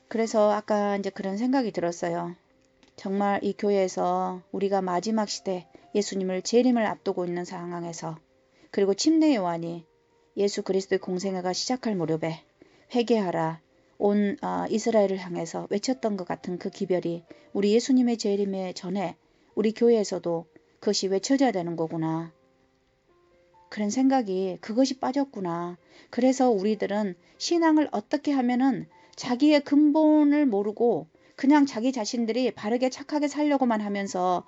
그래서 아까 이제 그런 생각이 들었어요. 정말 이 교회에서 우리가 마지막 시대 예수님을 재림을 앞두고 있는 상황에서, 그리고 침례 요한이 예수 그리스도의 공생애가 시작할 무렵에 회개하라 온 이스라엘을 향해서 외쳤던 것 같은 그 기별이 우리 예수님의 재림의 전에 우리 교회에서도 그것이 외쳐져야 되는 거구나. 그런 생각이, 그것이 빠졌구나. 그래서 우리들은 신앙을 어떻게 하면은 자기의 근본을 모르고 그냥 자기 자신들이 바르게 착하게 살려고만 하면서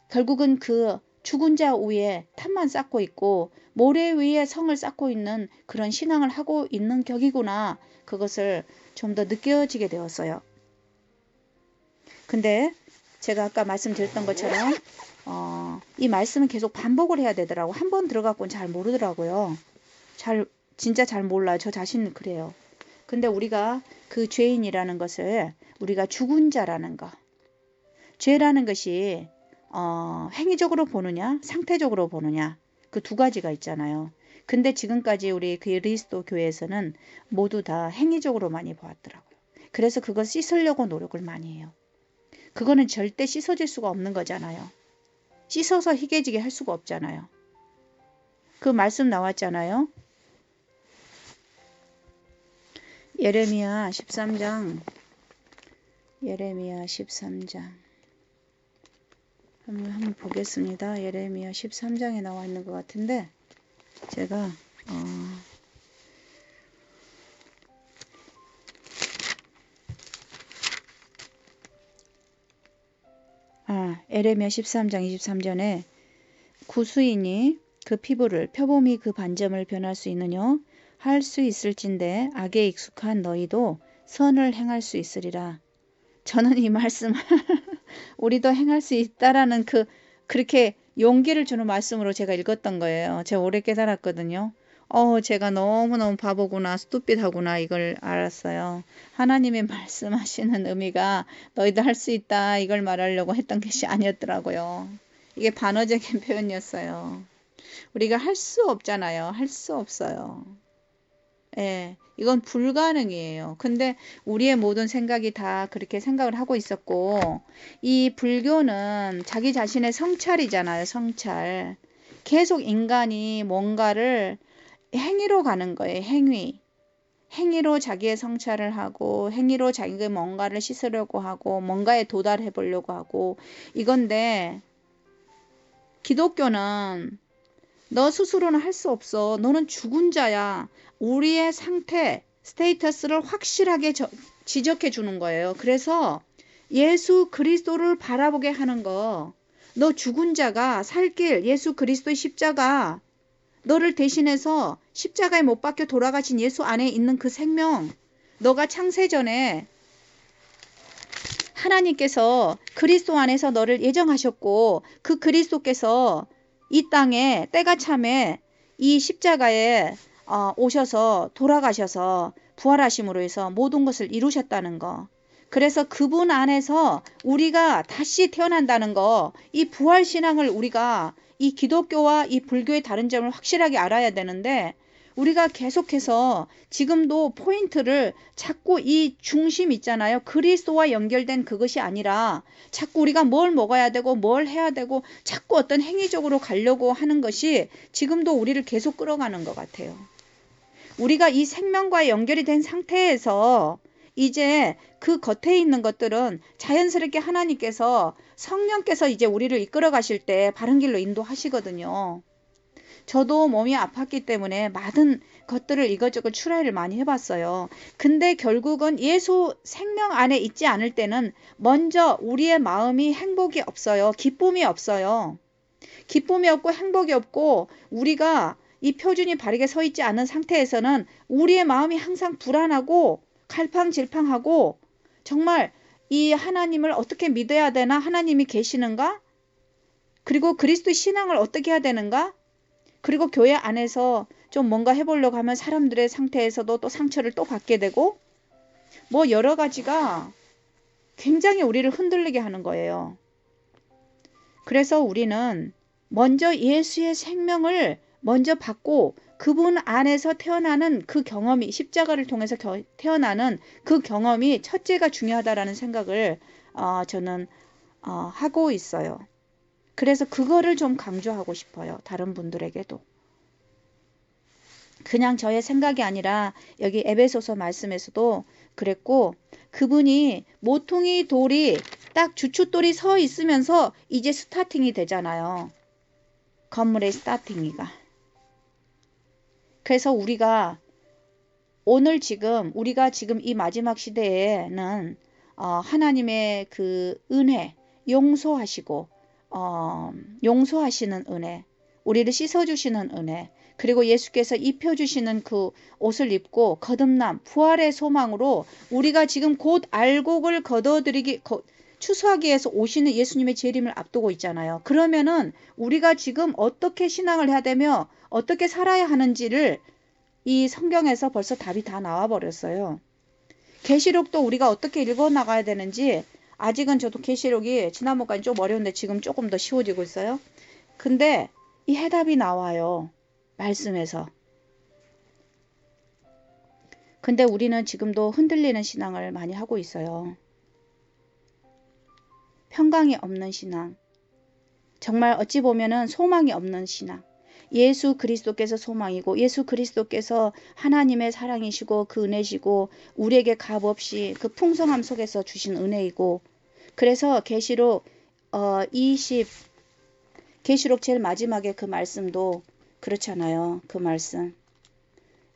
결국은 그 죽은 자 위에 탑만 쌓고 있고 모래 위에 성을 쌓고 있는 그런 신앙을 하고 있는 격이구나. 그것을 좀 더 느껴지게 되었어요. 근데 제가 아까 말씀드렸던 것처럼 이 말씀은 계속 반복을 해야 되더라고. 한 번 들어갖고는 잘 모르더라고요. 진짜 잘 몰라요. 저 자신은 그래요. 근데 우리가 그 죄인이라는 것을 우리가 죽은 자라는 거, 죄라는 것이 행위적으로 보느냐 상태적으로 보느냐, 그 두 가지가 있잖아요. 근데 지금까지 우리 그리스도 교회에서는 모두 다 행위적으로 많이 보았더라고요. 그래서 그걸 씻으려고 노력을 많이 해요. 그거는 절대 씻어질 수가 없는 거잖아요. 씻어서 희게지게 할 수가 없잖아요. 그 말씀 나왔잖아요. 예레미야 13장 한번 보겠습니다. 예레미야 13장에 나와 있는 것 같은데 제가 예레미야 13장 23절에 구수인이 그 피부를 표범이 그 반점을 변할 수 있느냐? 할 수 있을진데 악에 익숙한 너희도 선을 행할 수 있으리라. 저는 이 말씀 우리도 행할 수 있다라는 그렇게 용기를 주는 말씀으로 제가 읽었던 거예요. 제가 오래 깨달았거든요. 제가 너무너무 바보구나, 스투핏하구나 이걸 알았어요. 하나님이 말씀하시는 의미가 너희도 할 수 있다 이걸 말하려고 했던 것이 아니었더라고요. 이게 반어적인 표현이었어요. 우리가 할 수 없잖아요. 할 수 없어요. 예, 이건 불가능이에요. 근데 우리의 모든 생각이 다 그렇게 생각을 하고 있었고, 이 불교는 자기 자신의 성찰이잖아요. 성찰. 계속 인간이 뭔가를 행위로 가는 거예요. 행위로 자기의 성찰을 하고, 행위로 자기가 뭔가를 씻으려고 하고, 뭔가에 도달해 보려고 하고, 이건데 기독교는 너 스스로는 할 수 없어. 너는 죽은 자야. 우리의 상태, 스테이터스를 확실하게 지적해 주는 거예요. 그래서 예수 그리스도를 바라보게 하는 거. 너 죽은 자가 살 길, 예수 그리스도의 십자가, 너를 대신해서 십자가에 못 박혀 돌아가신 예수 안에 있는 그 생명, 너가 창세전에 하나님께서 그리스도 안에서 너를 예정하셨고 그 그리스도께서 이 땅에 때가 참에 이 십자가에 오셔서 돌아가셔서 부활하심으로 해서 모든 것을 이루셨다는 거. 그래서 그분 안에서 우리가 다시 태어난다는 거, 이 부활신앙을 우리가 이 기독교와 이 불교의 다른 점을 확실하게 알아야 되는데, 우리가 계속해서 지금도 포인트를 자꾸 이 중심 있잖아요. 그리스도와 연결된 그것이 아니라 자꾸 우리가 뭘 먹어야 되고 뭘 해야 되고 자꾸 어떤 행위적으로 가려고 하는 것이 지금도 우리를 계속 끌어가는 것 같아요. 우리가 이 생명과 연결이 된 상태에서 이제 그 겉에 있는 것들은 자연스럽게 하나님께서 성령께서 이제 우리를 이끌어 가실 때 바른 길로 인도하시거든요. 저도 몸이 아팠기 때문에 많은 것들을 이것저것 추라이를 많이 해봤어요. 근데 결국은 예수 생명 안에 있지 않을 때는 먼저 우리의 마음이 행복이 없어요. 기쁨이 없어요. 기쁨이 없고 행복이 없고 우리가 이 표준이 바르게 서 있지 않은 상태에서는 우리의 마음이 항상 불안하고 갈팡질팡하고, 정말 이 하나님을 어떻게 믿어야 되나, 하나님이 계시는가, 그리고 그리스도 신앙을 어떻게 해야 되는가, 그리고 교회 안에서 좀 뭔가 해보려고 하면 사람들의 상태에서도 또 상처를 또 받게 되고, 뭐 여러 가지가 굉장히 우리를 흔들리게 하는 거예요. 그래서 우리는 먼저 예수의 생명을 먼저 받고 그분 안에서 태어나는 그 경험이 십자가를 통해서 태어나는 그 경험이 첫째가 중요하다라는 생각을 저는 하고 있어요. 그래서 그거를 좀 강조하고 싶어요. 다른 분들에게도. 그냥 저의 생각이 아니라 여기 에베소서 말씀에서도 그랬고 그분이 모퉁이 돌이 딱 주춧돌이 서 있으면서 이제 스타팅이 되잖아요. 건물의 스타팅이가. 그래서 우리가 지금 이 마지막 시대에는 하나님의 그 은혜, 용서하시는 은혜, 우리를 씻어주시는 은혜, 그리고 예수께서 입혀주시는 그 옷을 입고 거듭남, 부활의 소망으로 우리가 지금 곧 알곡을 추수하기 위해서 오시는 예수님의 재림을 앞두고 있잖아요. 그러면은 우리가 지금 어떻게 신앙을 해야 되며 어떻게 살아야 하는지를 이 성경에서 벌써 답이 다 나와 버렸어요. 계시록도 우리가 어떻게 읽어 나가야 되는지 아직은 저도 계시록이 지난번까지 좀 어려운데 지금 조금 더 쉬워지고 있어요. 근데 이 해답이 나와요. 말씀에서. 근데 우리는 지금도 흔들리는 신앙을 많이 하고 있어요. 평강이 없는 신앙. 정말 어찌 보면은 소망이 없는 신앙. 예수 그리스도께서 소망이고 예수 그리스도께서 하나님의 사랑이시고 그 은혜시고 우리에게 값없이 그 풍성함 속에서 주신 은혜이고 그래서 계시록 계시록 제일 마지막에 그 말씀도 그렇잖아요. 그 말씀.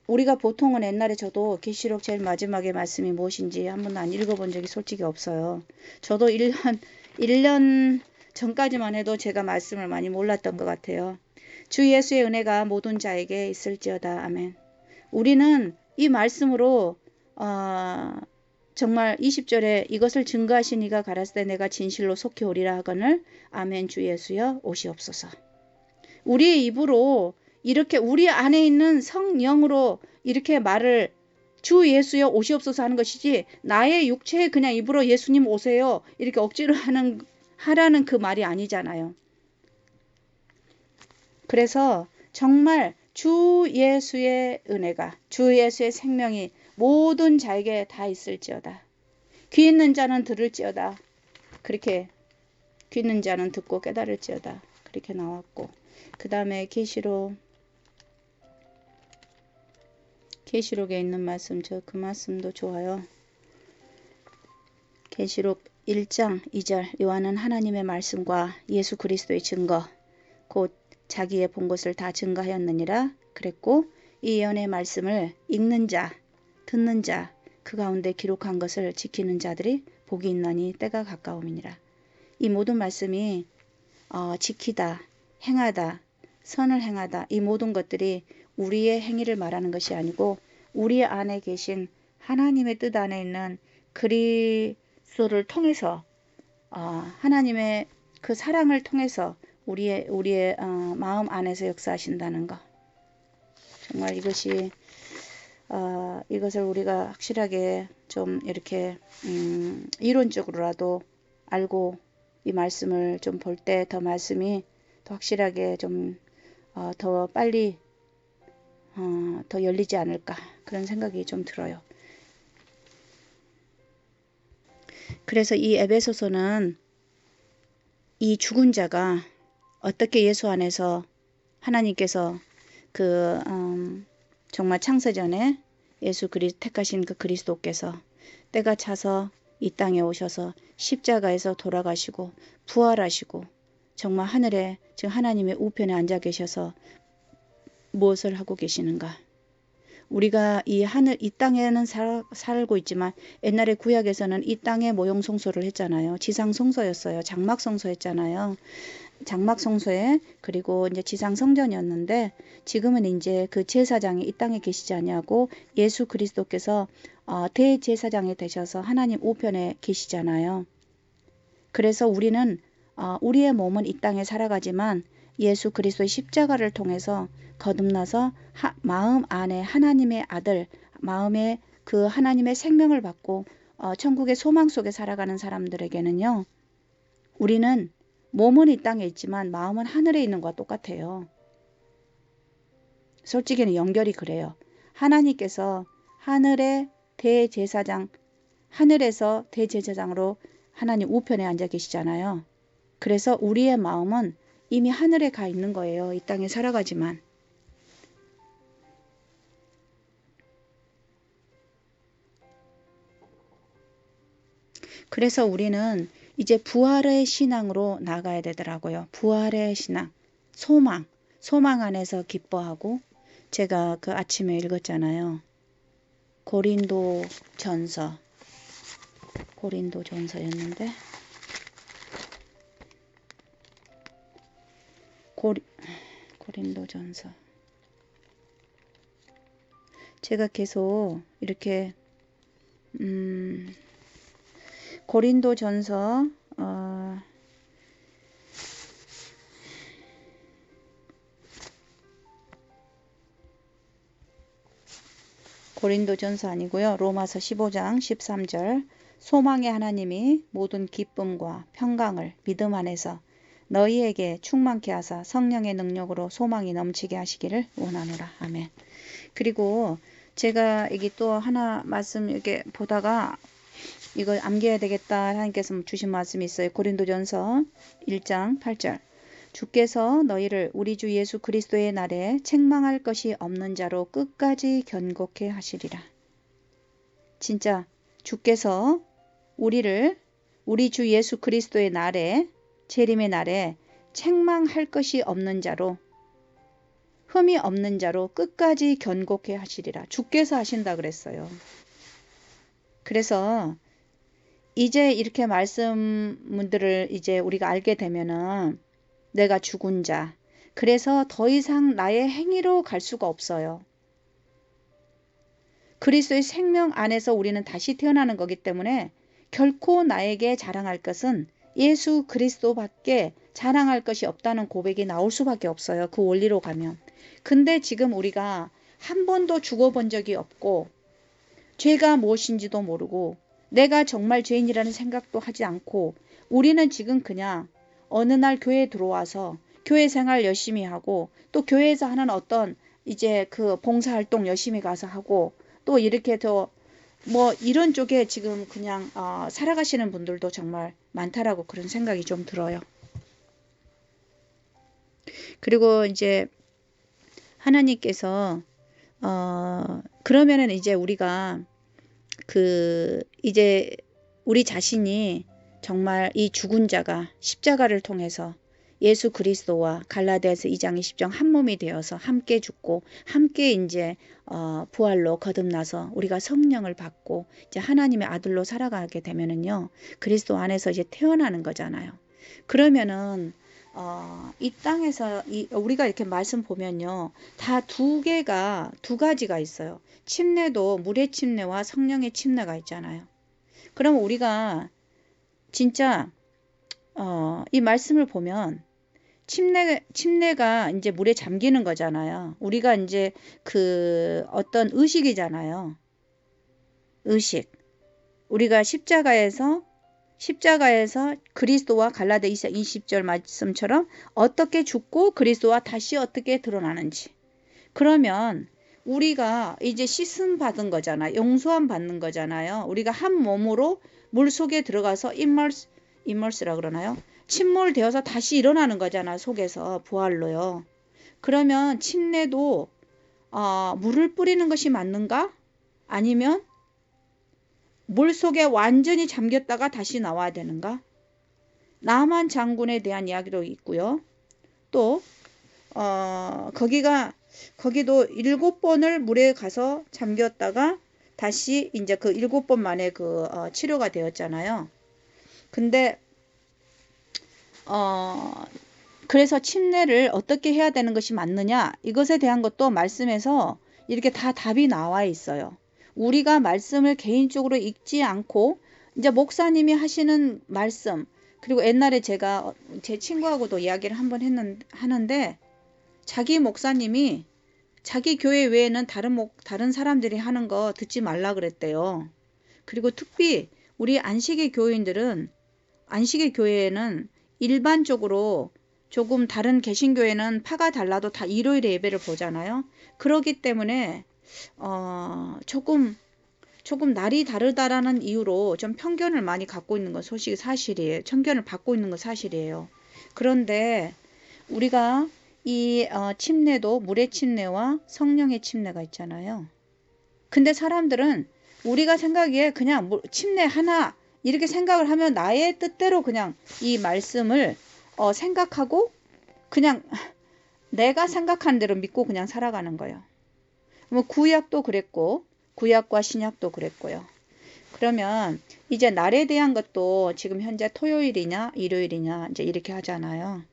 우리가 보통은 옛날에 저도 계시록 제일 마지막에 말씀이 무엇인지 한 번도 안 읽어본 적이 솔직히 없어요. 저도 1년 전까지만 해도 제가 말씀을 많이 몰랐던 것 같아요. 주 예수의 은혜가 모든 자에게 있을지어다. 아멘. 우리는 이 말씀으로 정말 20절에 이것을 증거하신 이가 가라사대 내가 진실로 속히 오리라 하거늘 아멘 주 예수여 오시옵소서. 우리의 입으로 이렇게 우리 안에 있는 성령으로 이렇게 말을 주 예수여 오시옵소서 하는 것이지 나의 육체에 그냥 입으로 예수님 오세요 이렇게 억지로 하라는 그 말이 아니잖아요. 그래서 정말 주 예수의 은혜가 주 예수의 생명이 모든 자에게 다 있을지어다. 귀 있는 자는 들을지어다. 그렇게 귀 있는 자는 듣고 깨달을지어다. 그렇게 나왔고 그 다음에 계시록에 있는 말씀 그 말씀도 좋아요. 계시록 1장 2절 요한은 하나님의 말씀과 예수 그리스도의 증거 곧 자기의 본 것을 다 증거하였느니라 그랬고 이 예언의 말씀을 읽는 자 듣는 자 그 가운데 기록한 것을 지키는 자들이 복이 있나니 때가 가까움이니라. 이 모든 말씀이 지키다 행하다 선을 행하다 이 모든 것들이 우리의 행위를 말하는 것이 아니고 우리 안에 계신 하나님의 뜻 안에 있는 그리스도를 통해서 하나님의 그 사랑을 통해서 우리의 마음 안에서 역사하신다는 것. 정말 이것을 우리가 확실하게 좀 이렇게 이론적으로라도 알고 이 말씀을 좀 볼 때 더 말씀이 더 확실하게 좀 더 빨리 더 열리지 않을까 그런 생각이 좀 들어요. 그래서 이 에베소서는 이 죽은 자가 어떻게 예수 안에서 하나님께서 정말 창세전에 예수 택하신 그 그리스도께서 때가 차서 이 땅에 오셔서 십자가에서 돌아가시고 부활하시고 정말 하늘에 지금 하나님의 우편에 앉아 계셔서 무엇을 하고 계시는가. 우리가 이 땅에는 살고 있지만 옛날에 구약에서는 이 땅에 모형 성소를 했잖아요. 지상 성소였어요. 장막 성소였잖아요. 장막 성소에 그리고 이제 지상 성전이었는데 지금은 이제 그 제사장이 이 땅에 계시지 아니하고 예수 그리스도께서 대제사장이 되셔서 하나님 우편에 계시잖아요. 그래서 우리는 우리의 몸은 이 땅에 살아가지만 예수 그리스도의 십자가를 통해서 거듭나서 마음 안에 하나님의 아들, 마음에 그 하나님의 생명을 받고 천국의 소망 속에 살아가는 사람들에게는요. 우리는 몸은 이 땅에 있지만 마음은 하늘에 있는 것과 똑같아요. 솔직히는 연결이 그래요. 하나님께서 하늘의 대제사장, 하늘에서 대제사장으로 하나님 우편에 앉아 계시잖아요. 그래서 우리의 마음은 이미 하늘에 가 있는 거예요. 이 땅에 살아가지만. 그래서 우리는 이제 부활의 신앙으로 나가야 되더라고요. 부활의 신앙, 소망, 소망 안에서 기뻐하고, 제가 그 아침에 읽었잖아요. 고린도 전서였는데, 고린도 전서. 제가 계속 이렇게 고린도 전서 고린도 전서 아니고요. 로마서 15장 13절. 소망의 하나님이 모든 기쁨과 평강을 믿음 안에서 너희에게 충만케 하사 성령의 능력으로 소망이 넘치게 하시기를 원하노라. 아멘. 그리고 제가 여기 또 하나 말씀 이렇게 보다가 이걸 암기해야 되겠다 하나님께서 주신 말씀이 있어요. 고린도전서 1장 8절. 주께서 너희를 우리 주 예수 그리스도의 날에 책망할 것이 없는 자로 끝까지 견고케 하시리라. 진짜 주께서 우리를 우리 주 예수 그리스도의 날에, 재림의 날에 책망할 것이 없는 자로, 흠이 없는 자로 끝까지 견고케 하시리라. 주께서 하신다 그랬어요. 그래서 이제 이렇게 말씀들을 이제 우리가 알게 되면은 내가 죽은 자, 그래서 더 이상 나의 행위로 갈 수가 없어요. 그리스도의 생명 안에서 우리는 다시 태어나는 거기 때문에 결코 나에게 자랑할 것은 예수 그리스도밖에 자랑할 것이 없다는 고백이 나올 수밖에 없어요. 그 원리로 가면. 근데 지금 우리가 한 번도 죽어본 적이 없고 죄가 무엇인지도 모르고 내가 정말 죄인이라는 생각도 하지 않고 우리는 지금 그냥 어느 날 교회에 들어와서 교회 생활 열심히 하고 또 교회에서 하는 어떤 이제 그 봉사활동 열심히 가서 하고 또 이렇게 더 뭐 이런 쪽에 지금 그냥 살아가시는 분들도 정말 많다라고 그런 생각이 좀 들어요. 그리고 이제 하나님께서 그러면은 이제 우리가 이제 우리 자신이 정말 이 죽은 자가 십자가를 통해서 예수 그리스도와 갈라디아서 2장 20절 한 몸이 되어서 함께 죽고 함께 이제 부활로 거듭나서 우리가 성령을 받고 이제 하나님의 아들로 살아가게 되면은요, 그리스도 안에서 이제 태어나는 거잖아요. 그러면은 이 땅에서 우리가 이렇게 말씀 보면요, 다 두 가지가 있어요. 침례도 물의 침례와 성령의 침례가 있잖아요. 그러면 우리가 진짜 이 말씀을 보면 침례가 이제 물에 잠기는 거잖아요. 우리가 이제 그 어떤 의식이잖아요. 의식. 우리가 십자가에서 그리스도와 갈라디아서 20절 말씀처럼 어떻게 죽고 그리스도와 다시 어떻게 드러나는지. 그러면 우리가 이제 씻음 받은 거잖아요. 용서함 받는 거잖아요. 우리가 한 몸으로 물 속에 들어가서 임멀스라 그러나요? 침몰되어서 다시 일어나는 거잖아. 속에서 부활로요. 그러면 침례도 물을 뿌리는 것이 맞는가? 아니면 물 속에 완전히 잠겼다가 다시 나와야 되는가? 나만 장군에 대한 이야기도 있고요. 또 거기도 7번을 물에 가서 잠겼다가 다시 이제 그 7번 만에 그 치료가 되었잖아요. 근데 그래서 침례를 어떻게 해야 되는 것이 맞느냐, 이것에 대한 것도 말씀에서 이렇게 다 답이 나와 있어요. 우리가 말씀을 개인적으로 읽지 않고 이제 목사님이 하시는 말씀, 그리고 옛날에 제가 제 친구하고도 이야기를 한번 하는데 자기 목사님이 자기 교회 외에는 다른 사람들이 하는 거 듣지 말라 그랬대요. 그리고 특히 우리 안식의 교회에는 일반적으로 조금 다른 개신교회는 파가 달라도 다 일요일에 예배를 보잖아요. 그러기 때문에 조금 날이 다르다라는 이유로 좀 편견을 많이 갖고 있는 건 사실이에요. 편견을 받고 있는 건 사실이에요. 그런데 우리가 이 침례도 물의 침례와 성령의 침례가 있잖아요. 근데 사람들은 우리가 생각하기에 그냥 침례 하나 이렇게 생각을 하면 나의 뜻대로 그냥 이 말씀을 생각하고 그냥 내가 생각한 대로 믿고 그냥 살아가는 거예요. 뭐 구약도 그랬고 구약과 신약도 그랬고요. 그러면 이제 날에 대한 것도 지금 현재 토요일이냐 일요일이냐 이제 이렇게 하잖아요.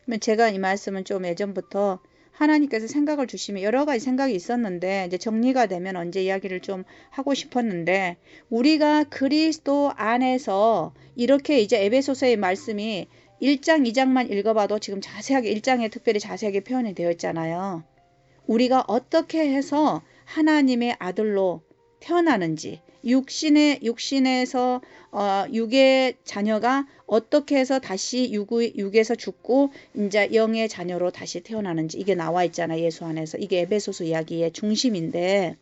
그러면 제가 이 말씀은 좀 예전부터 하나님께서 생각을 주시면 여러 가지 생각이 있었는데 이제 정리가 되면 언제 이야기를 좀 하고 싶었는데 우리가 그리스도 안에서 이렇게 이제 에베소서의 말씀이 1장 2장만 읽어봐도 지금 자세하게 1장에 특별히 자세하게 표현이 되어 있잖아요. 우리가 어떻게 해서 하나님의 아들로 태어나는지 육신에서 육의 자녀가 어떻게 해서 다시 육에서 죽고 이제 영의 자녀로 다시 태어나는지 이게 나와 있잖아요. 예수 안에서. 이게 에베소서 이야기의 중심인데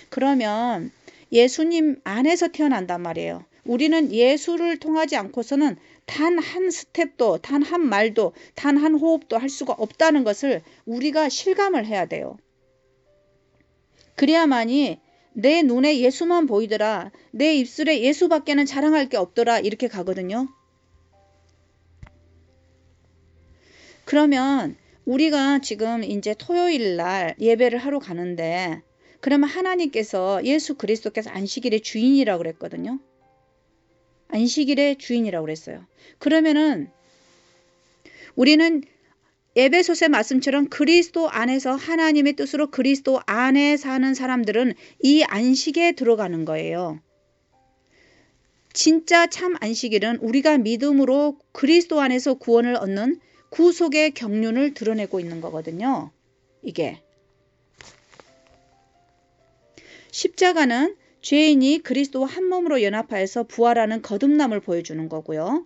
그러면 예수님 안에서 태어난단 말이에요. 우리는 예수를 통하지 않고서는 단 한 스텝도 단 한 말도 단 한 호흡도 할 수가 없다는 것을 우리가 실감을 해야 돼요. 그래야만이 내 눈에 예수만 보이더라. 내 입술에 예수밖에는 자랑할 게 없더라. 이렇게 가거든요. 그러면 우리가 지금 이제 토요일 날 예배를 하러 가는데 그러면 하나님께서 예수 그리스도께서 안식일의 주인이라고 그랬거든요. 안식일의 주인이라고 그랬어요. 그러면은 우리는 에베소서의 말씀처럼 그리스도 안에서 하나님의 뜻으로 그리스도 안에 사는 사람들은 이 안식에 들어가는 거예요. 진짜 참 안식일은 우리가 믿음으로 그리스도 안에서 구원을 얻는 구속의 경륜을 드러내고 있는 거거든요. 이게. 십자가는 죄인이 그리스도와 한 몸으로 연합하여서 부활하는 거듭남을 보여주는 거고요.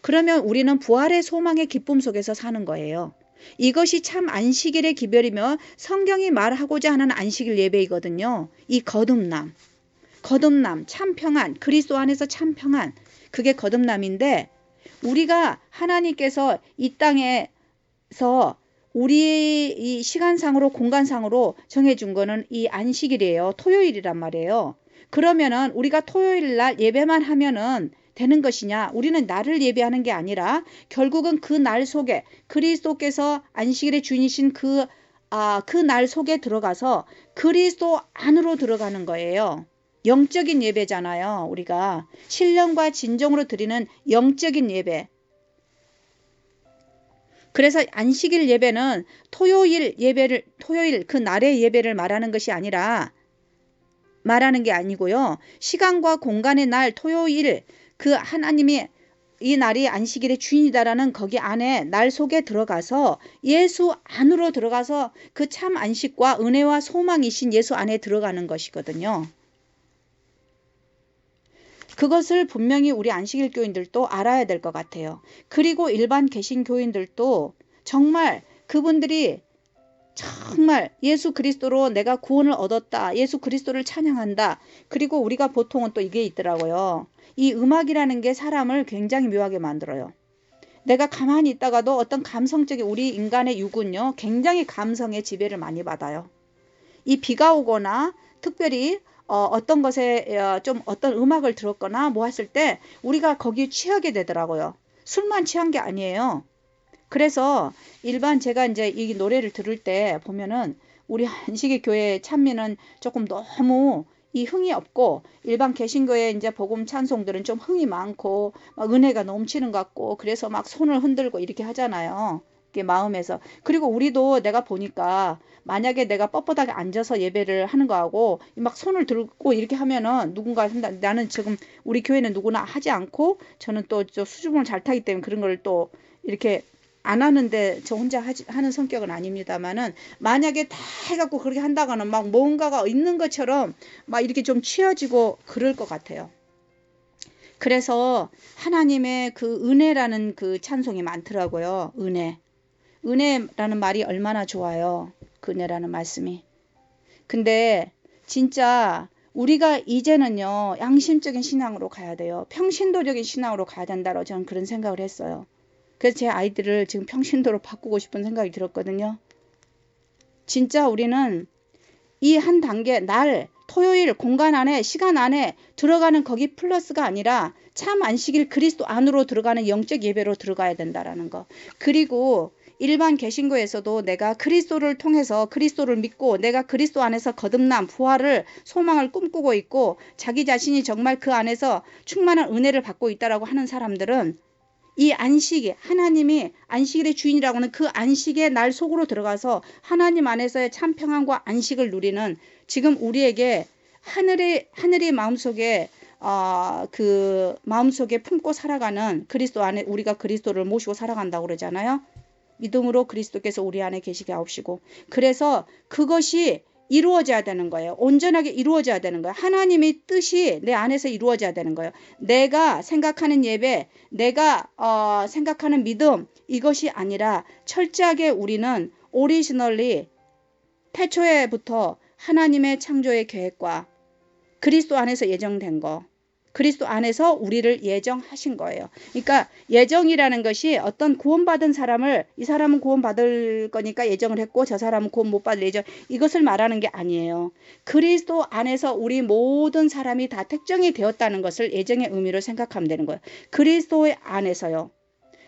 그러면 우리는 부활의 소망의 기쁨 속에서 사는 거예요. 이것이 참 안식일의 기별이며 성경이 말하고자 하는 안식일 예배이거든요. 이 거듭남, 참 평안, 그리스도 안에서 참 평안, 그게 거듭남인데 우리가 하나님께서 이 땅에서 우리 이 시간상으로 공간상으로 정해준 거는 이 안식일이에요. 토요일이란 말이에요. 그러면은 우리가 토요일 날 예배만 하면은 되는 것이냐? 우리는 날을 예배하는 게 아니라 결국은 그 날 속에 그리스도께서 안식일의 주인이신 그 날 속에 들어가서 그리스도 안으로 들어가는 거예요. 영적인 예배잖아요. 우리가 신령과 진정으로 드리는 영적인 예배. 그래서 안식일 예배는 토요일 그 날의 예배를 말하는 것이 아니라 말하는 게 아니고요. 시간과 공간의 날 토요일 그 하나님이 이 날이 안식일의 주인이다라는 거기 안에 날 속에 들어가서 예수 안으로 들어가서 그 참 안식과 은혜와 소망이신 예수 안에 들어가는 것이거든요. 그것을 분명히 우리 안식일 교인들도 알아야 될 것 같아요. 그리고 일반 개신교인들도 정말 그분들이 정말 예수 그리스도로 내가 구원을 얻었다. 예수 그리스도를 찬양한다. 그리고 우리가 보통은 또 이게 있더라고요. 이 음악이라는 게 사람을 굉장히 묘하게 만들어요. 내가 가만히 있다가도 어떤 감성적인 우리 인간의 육은요. 굉장히 감성의 지배를 많이 받아요. 이 비가 오거나 특별히 어떤 것에 좀 어떤 음악을 들었거나 뭐 했을 때 우리가 거기에 취하게 되더라고요. 술만 취한 게 아니에요. 그래서 일반 제가 이제 이 노래를 들을 때 보면은 우리 안식일 교회 찬미는 조금 너무 이 흥이 없고 일반 개신교의 이제 복음 찬송들은 좀 흥이 많고 막 은혜가 넘치는 것 같고 그래서 막 손을 흔들고 이렇게 하잖아요. 이게 마음에서. 그리고 우리도 내가 보니까 만약에 내가 뻣뻣하게 앉아서 예배를 하는 거하고 막 손을 들고 이렇게 하면은 누군가 한다. 나는 지금 우리 교회는 누구나 하지 않고 저는 또 수줍음을 잘 타기 때문에 그런 걸 또 이렇게 안 하는데 저 혼자 하는 성격은 아닙니다만은 만약에 다 해갖고 그렇게 한다가는 막 뭔가가 있는 것처럼 막 이렇게 좀 취해지고 그럴 것 같아요. 그래서 하나님의 그 은혜라는 그 찬송이 많더라고요. 은혜. 은혜라는 말이 얼마나 좋아요. 그 은혜라는 말씀이. 근데 진짜 우리가 이제는요, 양심적인 신앙으로 가야 돼요. 평신도적인 신앙으로 가야 된다고 저는 그런 생각을 했어요. 그래서 제 아이들을 지금 평신도로 바꾸고 싶은 생각이 들었거든요. 진짜 우리는 이 한 단계, 날, 토요일 공간 안에, 시간 안에 들어가는 거기 플러스가 아니라 참 안식일 그리스도 안으로 들어가는 영적 예배로 들어가야 된다라는 거. 그리고 일반 개신교에서도 내가 그리스도를 통해서 그리스도를 믿고 내가 그리스도 안에서 거듭남, 부활을, 소망을 꿈꾸고 있고 자기 자신이 정말 그 안에서 충만한 은혜를 받고 있다라고 하는 사람들은 이 안식이, 하나님이 안식일의 주인이라고 하는 그 안식의 날 속으로 들어가서 하나님 안에서의 참 평안과 안식을 누리는, 지금 우리에게 하늘이 마음속에 그 마음속에 품고 살아가는, 그리스도 안에 우리가 그리스도를 모시고 살아간다고 그러잖아요. 믿음으로 그리스도께서 우리 안에 계시게 하옵시고, 그래서 그것이 이루어져야 되는 거예요. 온전하게 이루어져야 되는 거예요. 하나님의 뜻이 내 안에서 이루어져야 되는 거예요. 내가 생각하는 예배, 내가 생각하는 믿음, 이것이 아니라 철저하게 우리는 오리지널리 태초에부터 하나님의 창조의 계획과 그리스도 안에서 예정된 거, 그리스도 안에서 우리를 예정하신 거예요. 그러니까 예정이라는 것이 어떤 구원받은 사람을, 이 사람은 구원받을 거니까 예정을 했고 저 사람은 구원 못 받을 예정, 이것을 말하는 게 아니에요. 그리스도 안에서 우리 모든 사람이 다 택정이 되었다는 것을 예정의 의미로 생각하면 되는 거예요. 그리스도의 안에서요.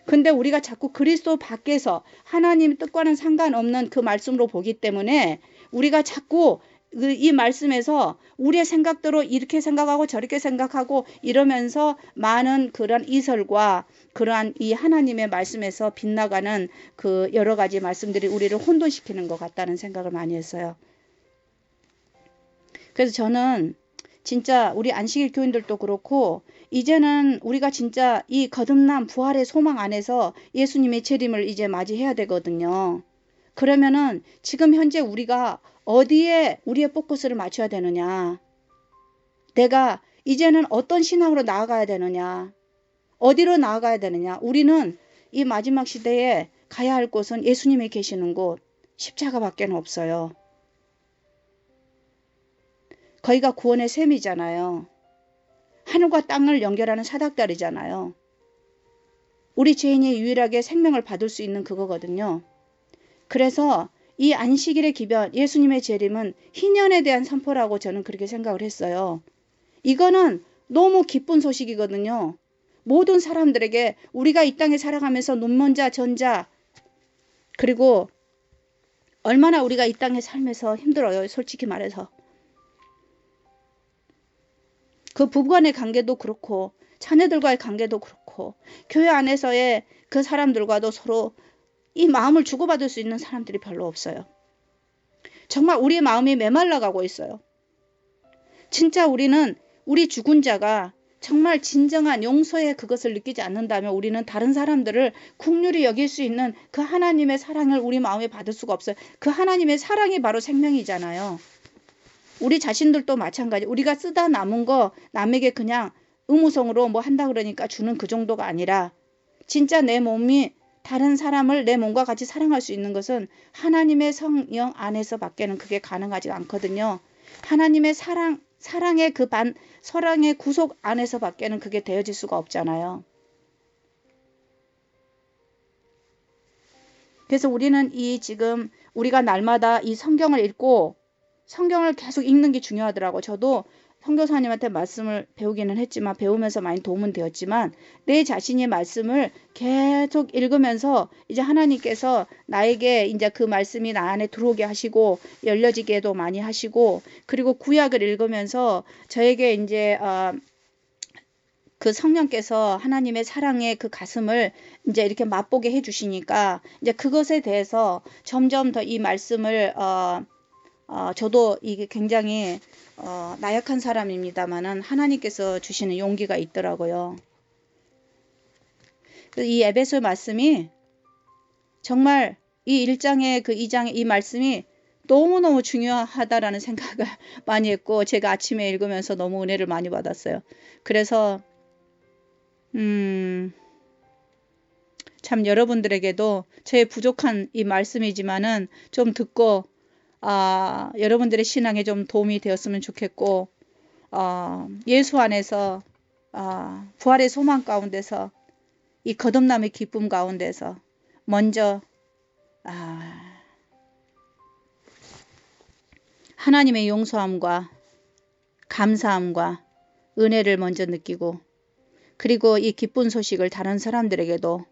근데 우리가 자꾸 그리스도 밖에서 하나님 뜻과는 상관없는 그 말씀으로 보기 때문에 우리가 자꾸 이 말씀에서 우리의 생각대로 이렇게 생각하고 저렇게 생각하고 이러면서 많은 그런 이설과 그러한 이 하나님의 말씀에서 빗나가는 그 여러 가지 말씀들이 우리를 혼돈시키는 것 같다는 생각을 많이 했어요. 그래서 저는 진짜 우리 안식일 교인들도 그렇고 이제는 우리가 진짜 이 거듭남 부활의 소망 안에서 예수님의 재림을 이제 맞이해야 되거든요. 그러면은 지금 현재 우리가 어디에 우리의 포커스를 맞춰야 되느냐, 내가 이제는 어떤 신앙으로 나아가야 되느냐, 어디로 나아가야 되느냐. 우리는 이 마지막 시대에 가야 할 곳은 예수님이 계시는 곳, 십자가밖에 없어요. 거기가 구원의 셈이잖아요. 하늘과 땅을 연결하는 사닥다리잖아요. 우리 죄인이 유일하게 생명을 받을 수 있는 그거거든요. 그래서 이 안식일의 기변, 예수님의 재림은 희년에 대한 선포라고 저는 그렇게 생각을 했어요. 이거는 너무 기쁜 소식이거든요. 모든 사람들에게, 우리가 이 땅에 살아가면서 눈먼 자, 전자, 그리고 얼마나 우리가 이 땅에 살면서 힘들어요. 솔직히 말해서. 그 부부간의 관계도 그렇고 자녀들과의 관계도 그렇고 교회 안에서의 그 사람들과도 서로 이 마음을 주고받을 수 있는 사람들이 별로 없어요. 정말 우리의 마음이 메말라가고 있어요. 진짜 우리는 우리 죽은 자가 정말 진정한 용서의 그것을 느끼지 않는다면 우리는 다른 사람들을 긍휼히 여길 수 있는 그 하나님의 사랑을 우리 마음에 받을 수가 없어요. 그 하나님의 사랑이 바로 생명이잖아요. 우리 자신들도 마찬가지. 우리가 쓰다 남은 거 남에게 그냥 의무성으로 뭐 한다 그러니까 주는 그 정도가 아니라 진짜 내 몸이 다른 사람을 내 몸과 같이 사랑할 수 있는 것은 하나님의 성령 안에서 밖에는 그게 가능하지 않거든요. 하나님의 사랑의 사랑의 구속 안에서 밖에는 그게 되어질 수가 없잖아요. 그래서 우리는 지금 우리가 날마다 이 성경을 읽고 성경을 계속 읽는 게 중요하더라고. 저도 선교사님한테 말씀을 배우기는 했지만, 배우면서 많이 도움은 되었지만, 내 자신이 말씀을 계속 읽으면서 이제 하나님께서 나에게 이제 그 말씀이 나 안에 들어오게 하시고 열려지게도 많이 하시고, 그리고 구약을 읽으면서 저에게 이제 그 성령께서 하나님의 사랑의 그 가슴을 이제 이렇게 맛보게 해주시니까 이제 그것에 대해서 점점 더 이 말씀을 저도 이게 굉장히 나약한 사람입니다만은 하나님께서 주시는 용기가 있더라고요. 이 에베소 말씀이 정말 이 1장의 그 2장의 이 말씀이 너무너무 중요하다라는 생각을 많이 했고 제가 아침에 읽으면서 너무 은혜를 많이 받았어요. 그래서 참 여러분들에게도 제 부족한 이 말씀이지만은 좀 듣고 여러분들의 신앙에 좀 도움이 되었으면 좋겠고 예수 안에서 부활의 소망 가운데서 이 거듭남의 기쁨 가운데서 먼저 하나님의 용서함과 감사함과 은혜를 먼저 느끼고 그리고 이 기쁜 소식을 다른 사람들에게도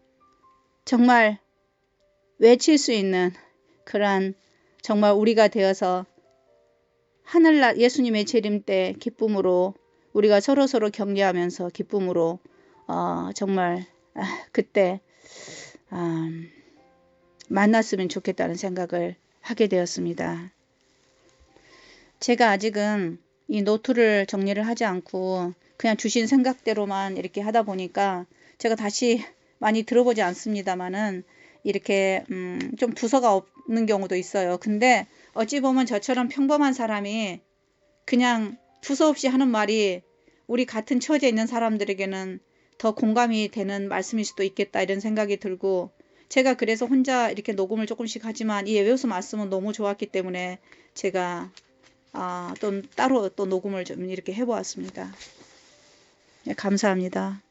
정말 외칠 수 있는 그러한 정말 우리가 되어서 하늘날 예수님의 재림 때 기쁨으로 우리가 서로서로 격려하면서 기쁨으로 정말 그때 만났으면 좋겠다는 생각을 하게 되었습니다. 제가 아직은 이 노트를 정리를 하지 않고 그냥 주신 생각대로만 이렇게 하다 보니까 제가 다시 많이 들어보지 않습니다만은 이렇게 좀 두서가 없는 경우도 있어요. 근데 어찌 보면 저처럼 평범한 사람이 그냥 두서 없이 하는 말이 우리 같은 처지에 있는 사람들에게는 더 공감이 되는 말씀일 수도 있겠다 이런 생각이 들고 제가 그래서 혼자 이렇게 녹음을 조금씩 하지만 이 예배우스 말씀은 너무 좋았기 때문에 제가 또 따로 또 녹음을 좀 이렇게 해보았습니다. 네, 감사합니다.